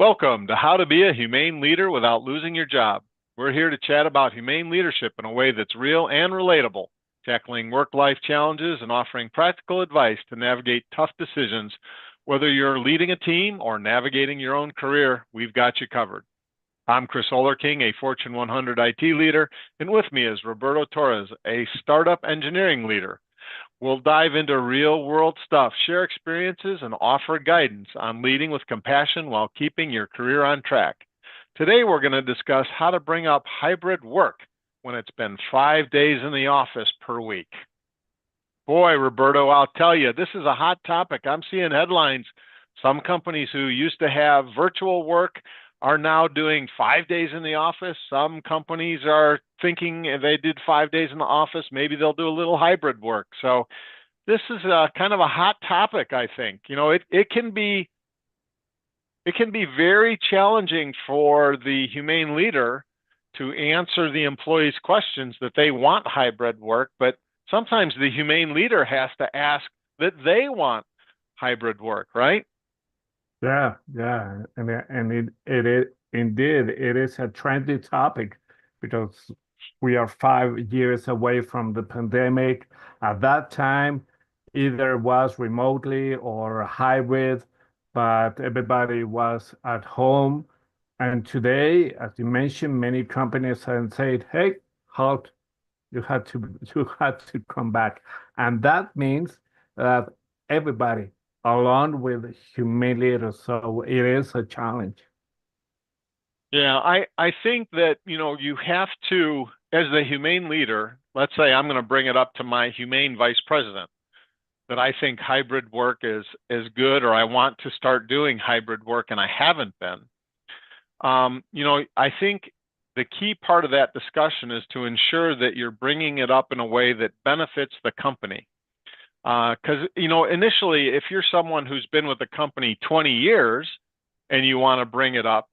Welcome to How to Be a Humane Leader Without Losing Your Job. We're here to chat about humane leadership in a way that's real and relatable, tackling work-life challenges and offering practical advice to navigate tough decisions. Whether you're leading a team or navigating your own career, we've got you covered. I'm Chris Olerking, a Fortune 100 IT leader, and with me is Roberto Torres, a startup engineering leader. We'll dive into real world stuff, share experiences, and offer guidance on leading with compassion while keeping your career on track. Today, we're going to discuss how to bring up hybrid work when it's been 5 days in the office per week. Boy, Roberto, I'll tell you, this is a hot topic. I'm seeing headlines. Some companies who used to have virtual work are now doing 5 days in the office. Some companies are thinking if they did 5 days in the office, maybe they'll do a little hybrid work. So this is kind of a hot topic, I think. You know, it can be very challenging for the humane leader to answer the employees' questions that they want hybrid work, but sometimes the humane leader has to ask that they want hybrid work, right? Yeah, and it is a trendy topic because we are 5 years away from the pandemic. At that time, either was remotely or hybrid, but everybody was at home. And today, as you mentioned, many companies have said, "Hey, halt! You had to you had to come back," and that means that everybody, along with humiliated, so it is a challenge. Yeah, I think that, you have to, as the humane leader, let's say I'm going to bring it up to my humane vice president, that I think hybrid work is good, or I want to start doing hybrid work and I haven't been. I think the key part of that discussion is to ensure that you're bringing it up in a way that benefits the company. Because, initially, if you're someone who's been with the company 20 years and you want to bring it up,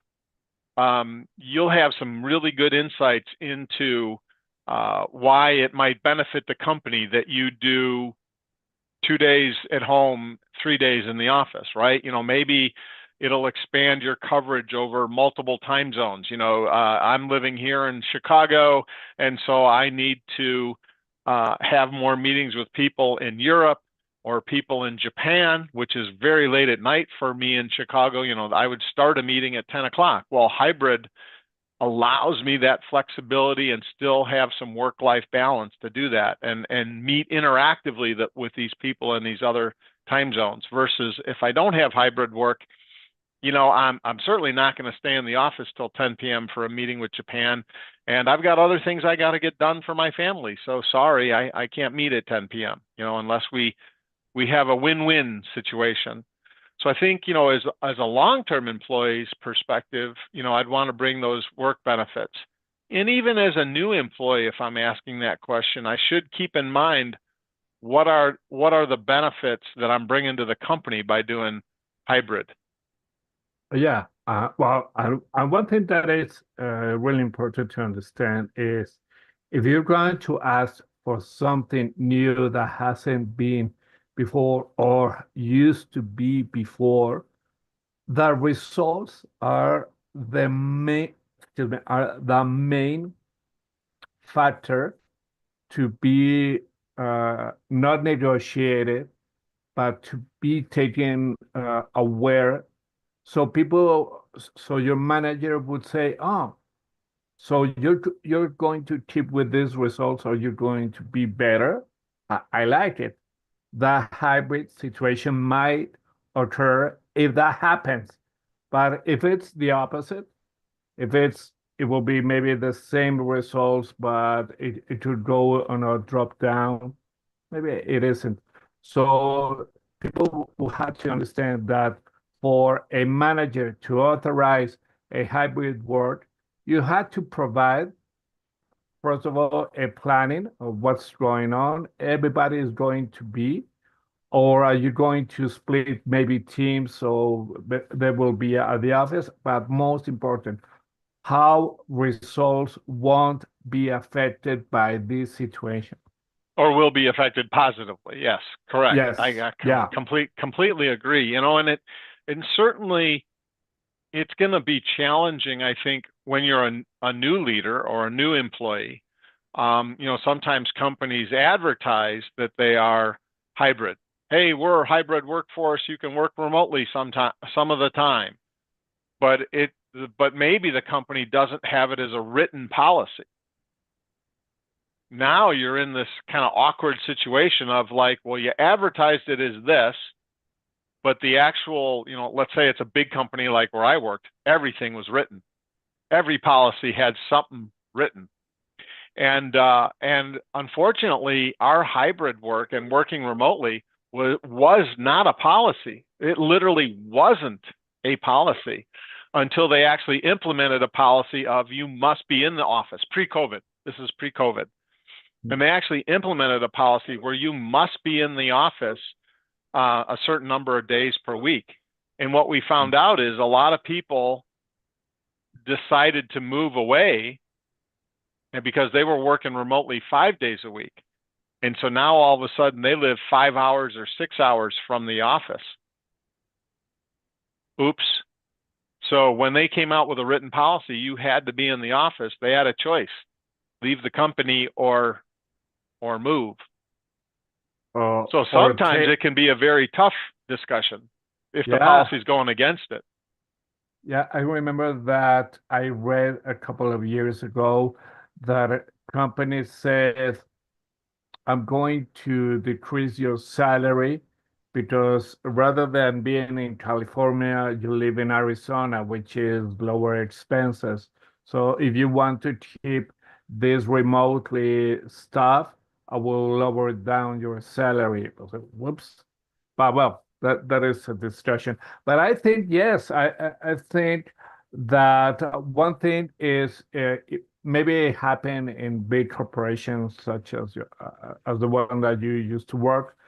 you'll have some really good insights into why it might benefit the company that you do 2 days at home, 3 days in the office, right? Maybe it'll expand your coverage over multiple time zones. I'm living here in Chicago, and so I need to have more meetings with people in Europe or people in Japan, which is very late at night for me in Chicago. I would start a meeting at 10 o'clock. Well, hybrid allows me that flexibility and still have some work-life balance to do that and meet interactively with these people in these other time zones versus if I don't have hybrid work, I'm certainly not going to stay in the office till 10 p.m. for a meeting with Japan, and I've got other things I got to get done for my family. So sorry, I can't meet at 10 p.m. Unless we have a win-win situation. So I think, as a long-term employee's perspective, I'd want to bring those work benefits. And even as a new employee, if I'm asking that question, I should keep in mind what are the benefits that I'm bringing to the company by doing hybrid. Yeah. And one thing that is really important to understand is if you're going to ask for something new that hasn't been before or used to be before, the results are the main factor to be not negotiated, but to be taken aware. So your manager would say, "Oh, so you're going to keep with these results, or you're going to be better." I like it. The hybrid situation might occur if that happens, but if it's the opposite, if it will be maybe the same results, but it could go on a drop down. Maybe it isn't. So people will have to understand that for a manager to authorize a hybrid work, you have to provide, first of all, a planning of what's going on. Everybody is going to be, or are you going to split maybe teams so they will be at the office? But most important, how results won't be affected by this situation. Or will be affected positively. Yes, correct. I Yes, yeah. completely agree. And certainly it's going to be challenging, I think, when you're a new leader or a new employee. Sometimes companies advertise that they are hybrid. Hey, we're a hybrid workforce. You can work remotely some of the time, but maybe the company doesn't have it as a written policy. Now you're in this kind of awkward situation of like, well, you advertised it as this, but the actual, let's say it's a big company like where I worked, everything was written. Every policy had something written. And unfortunately, our hybrid work and working remotely was not a policy. It literally wasn't a policy until they actually implemented a policy of you must be in the office pre-COVID. This is pre-COVID. And they actually implemented a policy where you must be in the office a certain number of days per week. And what we found out is a lot of people decided to move away, and because they were working remotely 5 days a week. And so now all of a sudden they live 5 hours or 6 hours from the office. Oops. So when they came out with a written policy, you had to be in the office. They had a choice: leave the company or move. So sometimes it can be a very tough discussion if the policy is going against it. Yeah, I remember that I read a couple of years ago that a company said, I'm going to decrease your salary because rather than being in California, you live in Arizona, which is lower expenses. So if you want to keep this remotely stuff, I will lower down your salary. I was like, whoops. But well, that is a discussion. But I think, yes, I think that one thing is maybe it happen in big corporations such as the one that you used to work,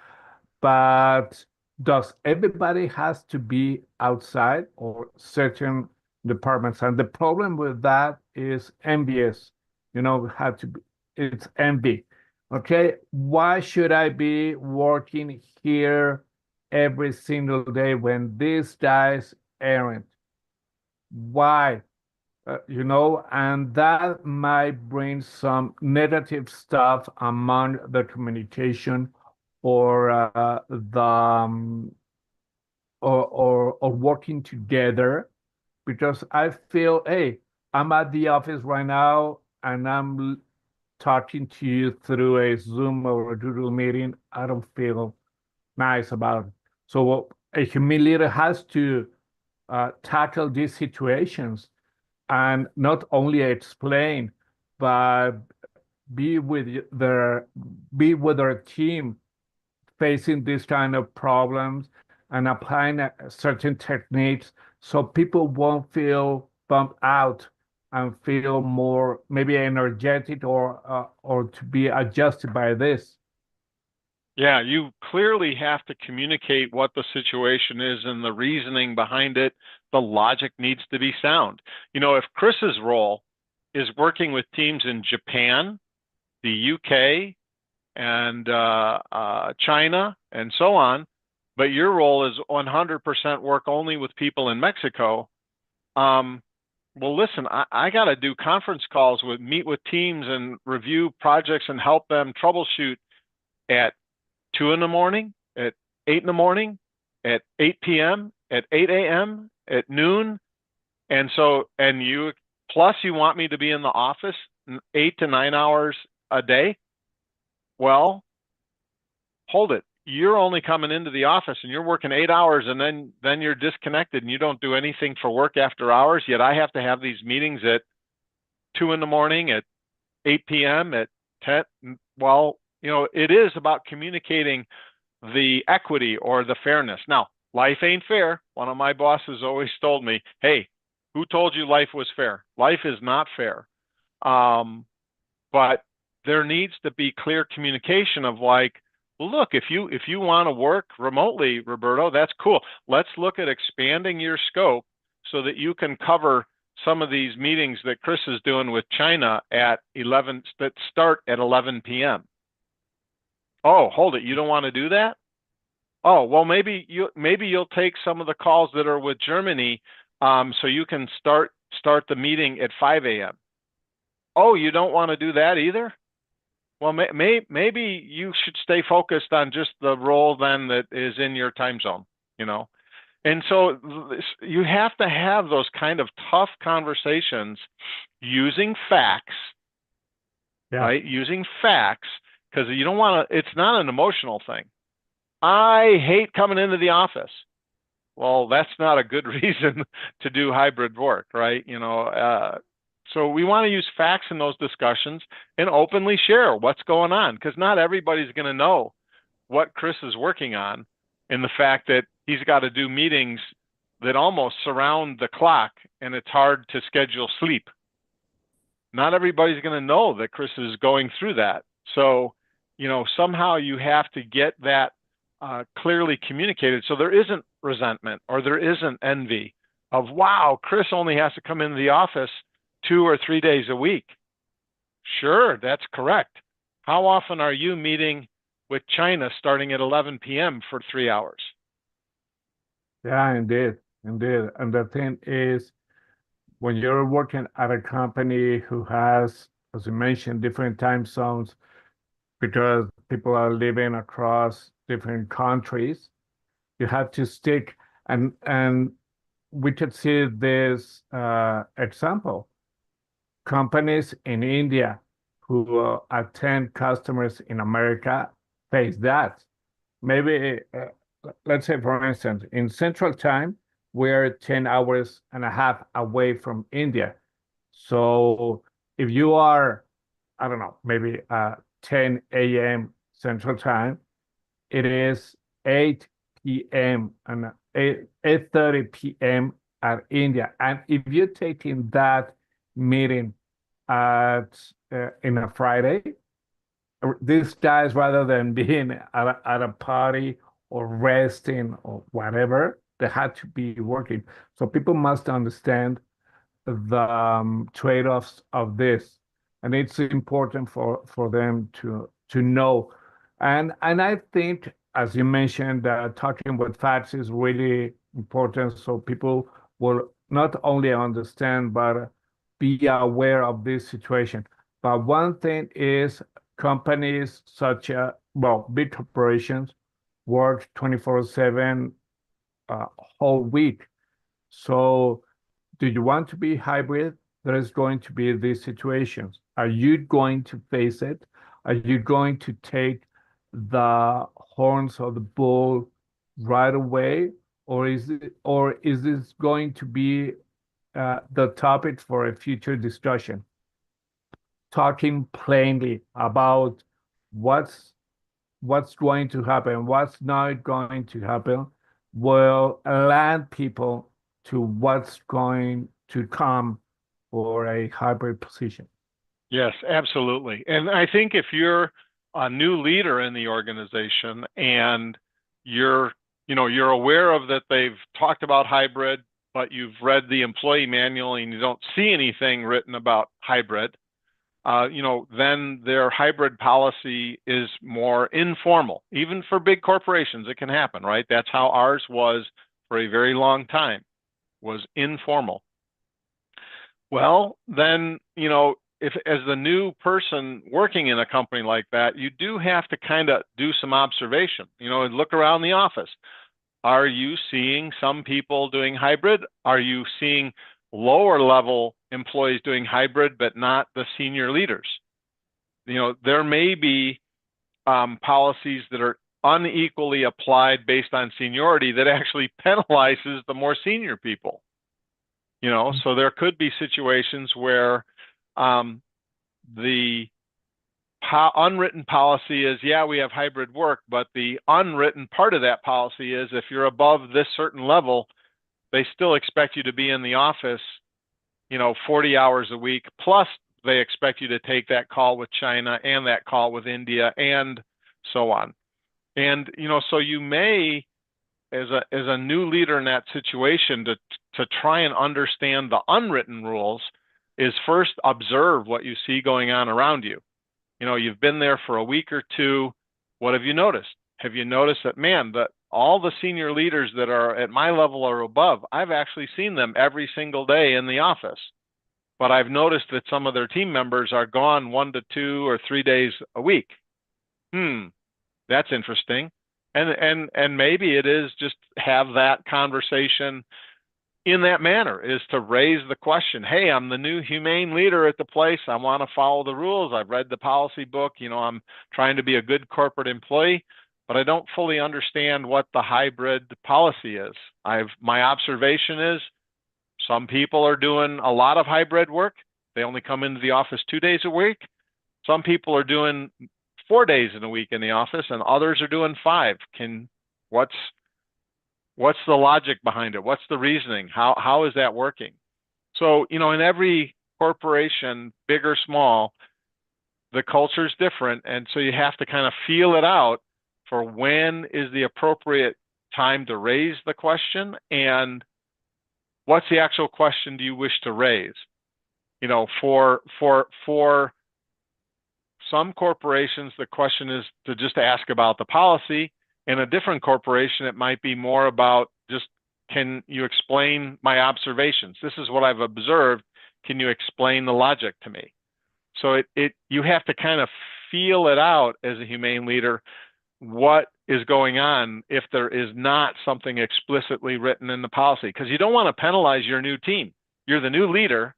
but does everybody has to be outside or certain departments? And the problem with that is envious, have to be, it's envy. Okay, why should I be working here every single day when these guys aren't? Why? And that might bring some negative stuff among the communication or or working together, because I feel, hey, I'm at the office right now and I'm talking to you through a Zoom or a Google meeting. I don't feel nice about it. So a human leader has to tackle these situations and not only explain, but be with their team facing these kind of problems and applying certain techniques so people won't feel bumped out and feel more maybe energetic or to be adjusted by this. Yeah, you clearly have to communicate what the situation is and the reasoning behind it. The logic needs to be sound. If Chris's role is working with teams in Japan, the UK, and China, and so on, but your role is 100% work only with people in Mexico, well, listen, I got to do conference calls meet with teams and review projects and help them troubleshoot at 2 in the morning, at 8 in the morning, at 8 p.m., at 8 a.m., at noon. And you want me to be in the office 8 to 9 hours a day? Well, hold it. You're only coming into the office and you're working 8 hours and then you're disconnected and you don't do anything for work after hours. Yet I have to have these meetings at 2 in the morning, at 8 p.m., at 10. Well, it is about communicating the equity or the fairness. Now, life ain't fair. One of my bosses always told me, hey, who told you life was fair? Life is not fair. But there needs to be clear communication of like, well, look, if you want to work remotely, Roberto, that's cool. Let's look at expanding your scope so that you can cover some of these meetings that Chris is doing with China that start at 11 p.m. Oh, hold it. You don't want to do that? Oh, well, maybe you'll take some of the calls that are with Germany So you can start the meeting at 5 a.m. Oh, you don't want to do that either? Well, maybe you should stay focused on just the role then that is in your time zone, you know? And so you have to have those kind of tough conversations using facts, Yeah. right? Using facts, because you don't want to, it's not an emotional thing. I hate coming into the office. Well, that's not a good reason to do hybrid work, right? So we want to use facts in those discussions and openly share what's going on, because not everybody's going to know what Chris is working on, and the fact that he's got to do meetings that almost surround the clock and it's hard to schedule sleep. Not everybody's going to know that Chris is going through that. So, somehow you have to get that clearly communicated, so there isn't resentment or there isn't envy of, wow, Chris only has to come into the office 2 or 3 days a week. Sure, that's correct. How often are you meeting with China starting at 11 p.m. for 3 hours? Yeah, indeed. Indeed. And the thing is, when you're working at a company who has, as you mentioned, different time zones, because people are living across different countries, you have to stick, and we could see this example. Companies in India who attend customers in America face that. Maybe, let's say, for instance, in Central Time, we're 10 hours and a half away from India. So if you are, I don't know, maybe 10 a.m. Central Time, it is 8 p.m. and 8:30 p.m. at India. And if you're taking that meeting at in a Friday, these guys, rather than being at a party or resting or whatever, they had to be working. So people must understand the trade-offs of this, and it's important for them to know. And I think, as you mentioned, talking with facts is really important, so people will not only understand but be aware of this situation. But one thing is, companies such as, well, big corporations work 24/7 whole week. So do you want to be hybrid? There is going to be these situations. Are you going to face it? Are you going to take the horns of the bull right away? Or is this going to be the topic for a future discussion? Talking plainly about what's what's going to happen, what's not going to happen, will land people to what's going to come for a hybrid position. Yes, absolutely. And I think if you're a new leader in the organization and you're aware of that they've talked about hybrid, but you've read the employee manual and you don't see anything written about hybrid, then their hybrid policy is more informal. Even for big corporations, it can happen, right? That's how ours was for a very long time, was informal. Well, then, if as the new person working in a company like that, you do have to kind of do some observation, and look around the office. Are you seeing some people doing hybrid? Are you seeing lower level employees doing hybrid, but not the senior leaders? There may be policies that are unequally applied based on seniority that actually penalizes the more senior people. So there could be situations where the unwritten policy is, yeah, we have hybrid work, but the unwritten part of that policy is if you're above this certain level, they still expect you to be in the office, 40 hours a week, plus they expect you to take that call with China and that call with India and so on. And, so you may, as a new leader in that situation, to try and understand the unwritten rules, is first observe what you see going on around you. You've been there for a week or two. What have you noticed? Have you noticed that, man, all the senior leaders that are at my level or above, I've actually seen them every single day in the office. But I've noticed that some of their team members are gone 1 to 2 or 3 days a week. That's interesting. And maybe it is just have that conversation in that manner, is to raise the question, hey, I'm the new humane leader at the place. I want to follow the rules. I've read the policy book. I'm trying to be a good corporate employee, but I don't fully understand what the hybrid policy is. My observation is some people are doing a lot of hybrid work. They only come into the office 2 days a week. Some people are doing 4 days in a week in the office, and others are doing 5. What's the logic behind it? What's the reasoning? How is that working? So, in every corporation, big or small, the culture is different. And so you have to kind of feel it out for when is the appropriate time to raise the question, and what's the actual question do you wish to raise? For some corporations, the question is to just ask about the policy. In a different corporation, it might be more about just, can you explain my observations? This is what I've observed. Can you explain the logic to me? So you have to kind of feel it out as a humane leader, what is going on if there is not something explicitly written in the policy, because you don't want to penalize your new team. You're the new leader,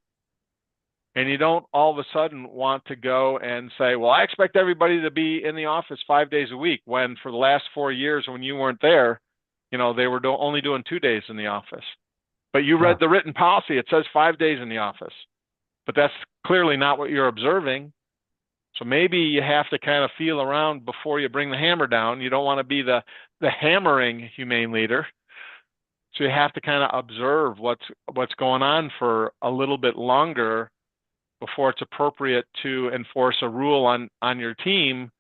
and you don't all of a sudden want to go and say, well, I expect everybody to be in the office 5 days a week, when for the last 4 years when you weren't there, they were only doing 2 days in the office. But you read the written policy, it says 5 days in the office. But that's clearly not what you're observing. So maybe you have to kind of feel around before you bring the hammer down. You don't want to be the hammering humane leader. So you have to kind of observe what's going on for a little bit longer before it's appropriate to enforce a rule on your team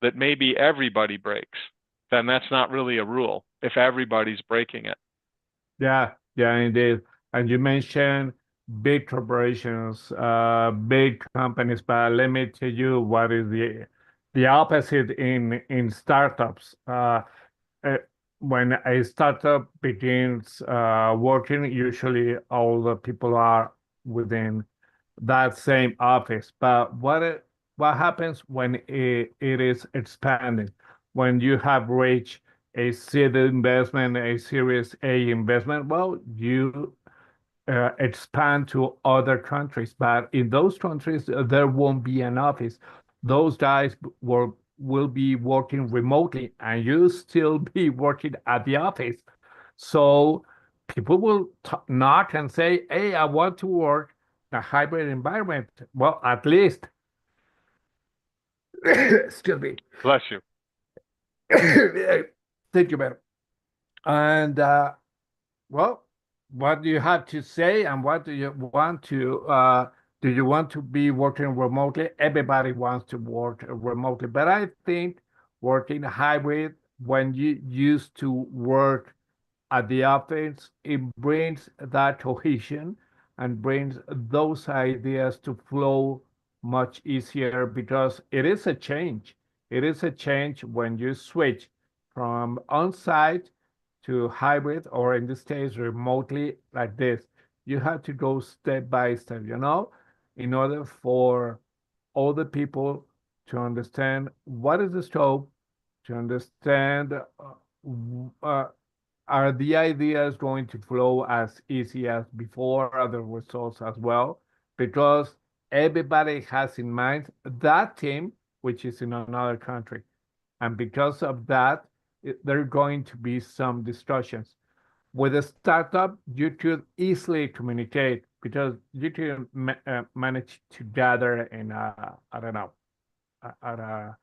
that maybe everybody breaks. Then that's not really a rule if everybody's breaking it. Yeah, indeed. And you mentioned big corporations, big companies, but let me tell you what is the opposite in startups. When a startup begins working, usually all the people are within that same office. But what happens when it is expanding? When you have reached a seed investment, a Series A investment, well, you expand to other countries. But in those countries, there won't be an office. Those guys will be working remotely, and you still be working at the office. So people will knock and say, hey, I want to work in a hybrid environment. Well, at least, excuse me. Bless you. Thank you, madam. And well, what do you have to say, and what do you want to be working remotely? Everybody wants to work remotely, but I think working hybrid, when you used to work at the office, it brings that cohesion and brings those ideas to flow much easier, because it is a change. It is a change when you switch from on-site to hybrid, or in this case, remotely like this. You have to go step by step, in order for all the people to understand what is the scope, to understand are the ideas going to flow as easy as before, other results as well, because everybody has in mind that team, which is in another country. And because of that, there are going to be some discussions. With a startup, you could easily communicate, because you can manage to gather in I don't know, at a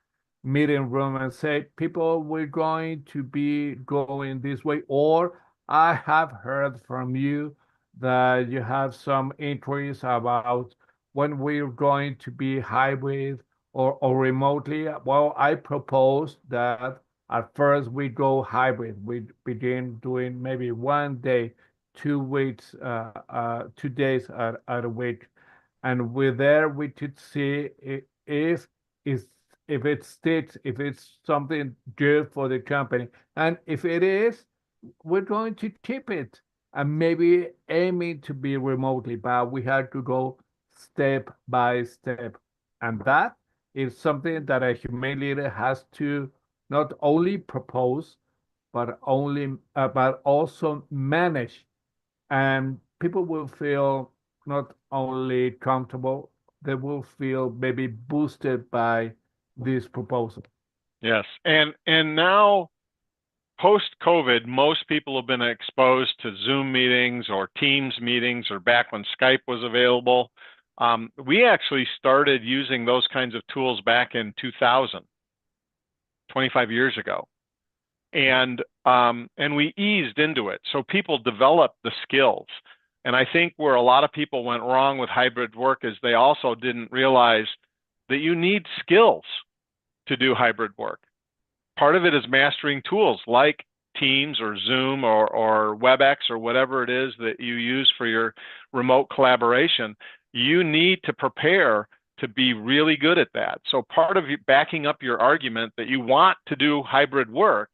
meeting room and say, people, we're going to be going this way, or I have heard from you that you have some inquiries about when we're going to be hybrid or remotely. Well, I propose that at first we go hybrid. We begin doing maybe 1 day, 2 weeks, 2 days at a week. And with there, we could see if if it sticks, if it's something good for the company. And if it is, we're going to keep it and maybe aiming to be remotely, but we have to go step by step. And that is something that a humane leader has to not only propose, but also manage. And people will feel not only comfortable, they will feel maybe boosted by this proposal. Yes. And now post COVID, most people have been exposed to Zoom meetings or Teams meetings or back when Skype was available. We actually started using those kinds of tools back in 2000, 25 years ago. And we eased into it. So people developed the skills. And I think where a lot of people went wrong with hybrid work is they also didn't realize that you need skills to do hybrid work. Part of it is mastering tools like Teams or Zoom or WebEx or whatever it is that you use for your remote collaboration. You need to prepare to be really good at that. So part of backing up your argument that you want to do hybrid work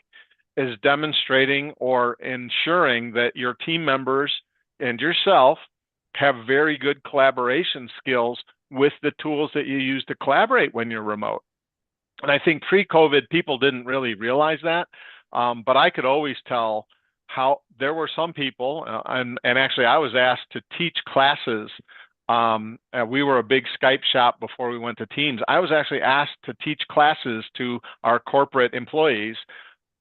is demonstrating or ensuring that your team members and yourself have very good collaboration skills with the tools that you use to collaborate when you're remote. And I think pre-COVID, people didn't really realize that. But I could always tell how there were some people, and actually I was asked to teach classes. We were a big Skype shop before we went to Teams. I was actually asked to teach classes to our corporate employees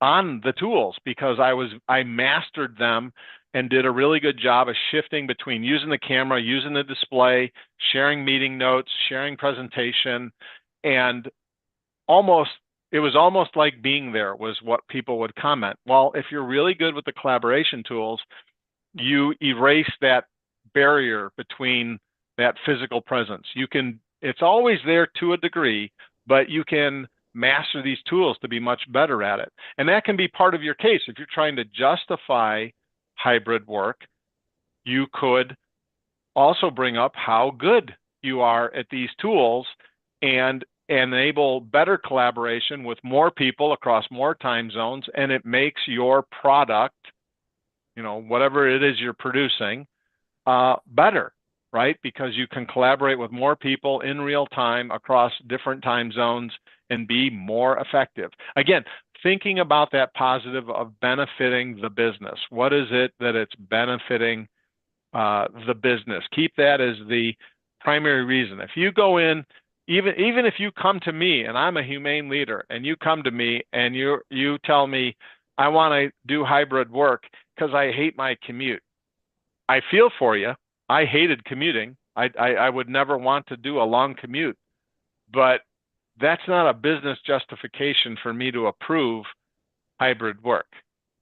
on the tools because I mastered them and did a really good job of shifting between using the camera, using the display, sharing meeting notes, sharing presentation, and it was almost like being there was what people would comment. Well, if you're really good with the collaboration tools, you erase that barrier between that physical presence. It's always there to a degree, but you can master these tools to be much better at it. And that can be part of your case. If you're trying to justify hybrid work, you could also bring up how good you are at these tools and enable better collaboration with more people across more time zones, and it makes your product, whatever it is you're producing, better, right? Because you can collaborate with more people in real time across different time zones and be more effective. Again, thinking about that positive of benefiting the business. What is it that it's benefiting the business? Keep that as the primary reason. If you go in, even if you come to me and I'm a humane leader and you come to me and you tell me I want to do hybrid work because I hate my commute. I feel for you. I hated commuting. I would never want to do a long commute, but that's not a business justification for me to approve hybrid work,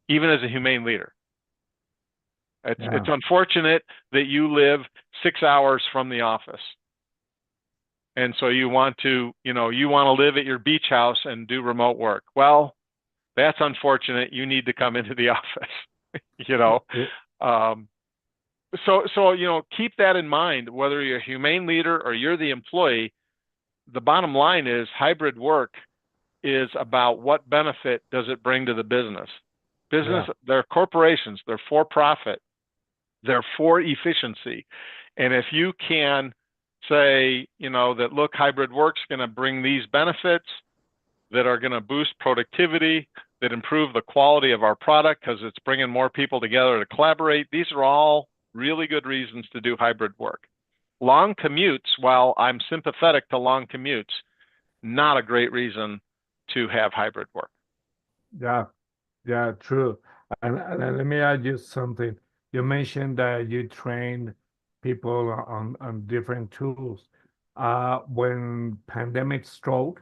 even as a humane leader. It's unfortunate that you live 6 hours from the office. And so you want to live at your beach house and do remote work. Well, that's unfortunate. You need to come into the office, So keep that in mind, whether you're a humane leader or you're the employee. The bottom line is hybrid work is about what benefit does it bring to the business. They're corporations, they're for profit, they're for efficiency. And if you can say, that look, hybrid work's going to bring these benefits that are going to boost productivity, that improve the quality of our product because it's bringing more people together to collaborate. These are all really good reasons to do hybrid work. Long commutes, while I'm sympathetic to long commutes, not a great reason to have hybrid work. Yeah, true. And let me add you something. You mentioned that you trained people on different tools. When pandemic struck,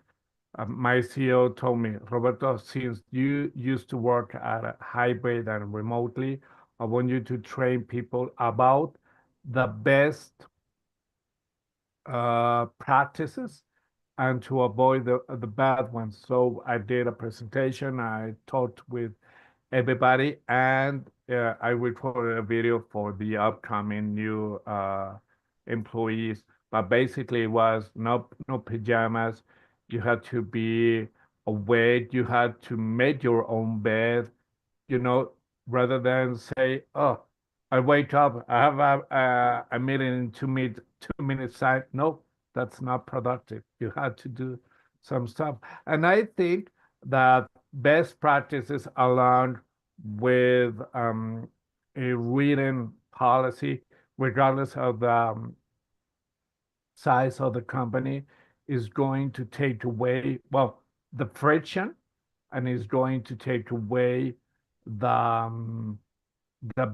my CEO told me, Roberto, since you used to work at a hybrid and remotely, I want you to train people about the best practices and to avoid the bad ones. So I did a presentation. I talked with everybody, and I recorded a video for the upcoming new employees. But basically, it was no pajamas. You had to be awake. You had to make your own bed, you know, rather than say, "Oh, I wake up, I have a meeting in 2 minutes time." No, that's not productive. You had to do some stuff. And I think that best practices are learned with a written policy, regardless of the size of the company, is going to take away, well, the friction, and is going to take away the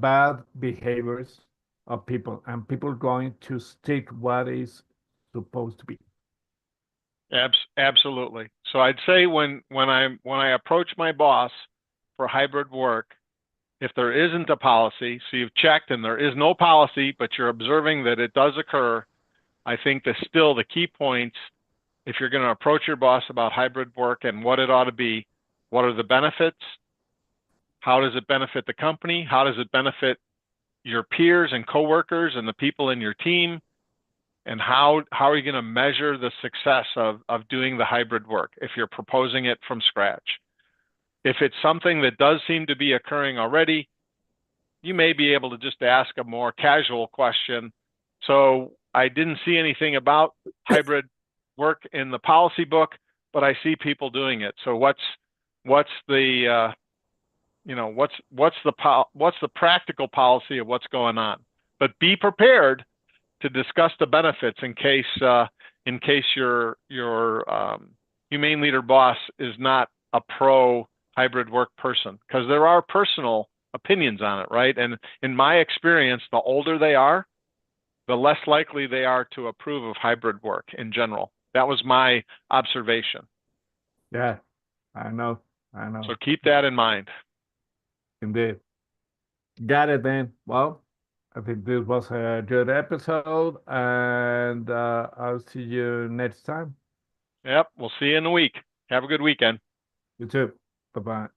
bad behaviors of people, and people are going to stick what is supposed to be. Absolutely. So I'd say when I approach my boss for hybrid work, if there isn't a policy, so you've checked and there is no policy, but you're observing that it does occur, I think that still the key points, if you're going to approach your boss about hybrid work and what it ought to be, what are the benefits? How does it benefit the company? How does it benefit your peers and coworkers and the people in your team? And how are you going to measure the success of doing the hybrid work if you're proposing it from scratch? If it's something that does seem to be occurring already, you may be able to just ask a more casual question. So I didn't see anything about hybrid work in the policy book, but I see people doing it. So what's the what's the practical policy of what's going on? But be prepared to discuss the benefits in case your humane leader boss is not a pro hybrid work person, because there are personal opinions on it, right? And in my experience, the older they are, the less likely they are to approve of hybrid work in general. That was my observation. Yeah, I know. So keep that in mind. Indeed. Got it then. Well, I think this was a good episode, and I'll see you next time. Yep, we'll see you in a week. Have a good weekend. You too. Bye bye.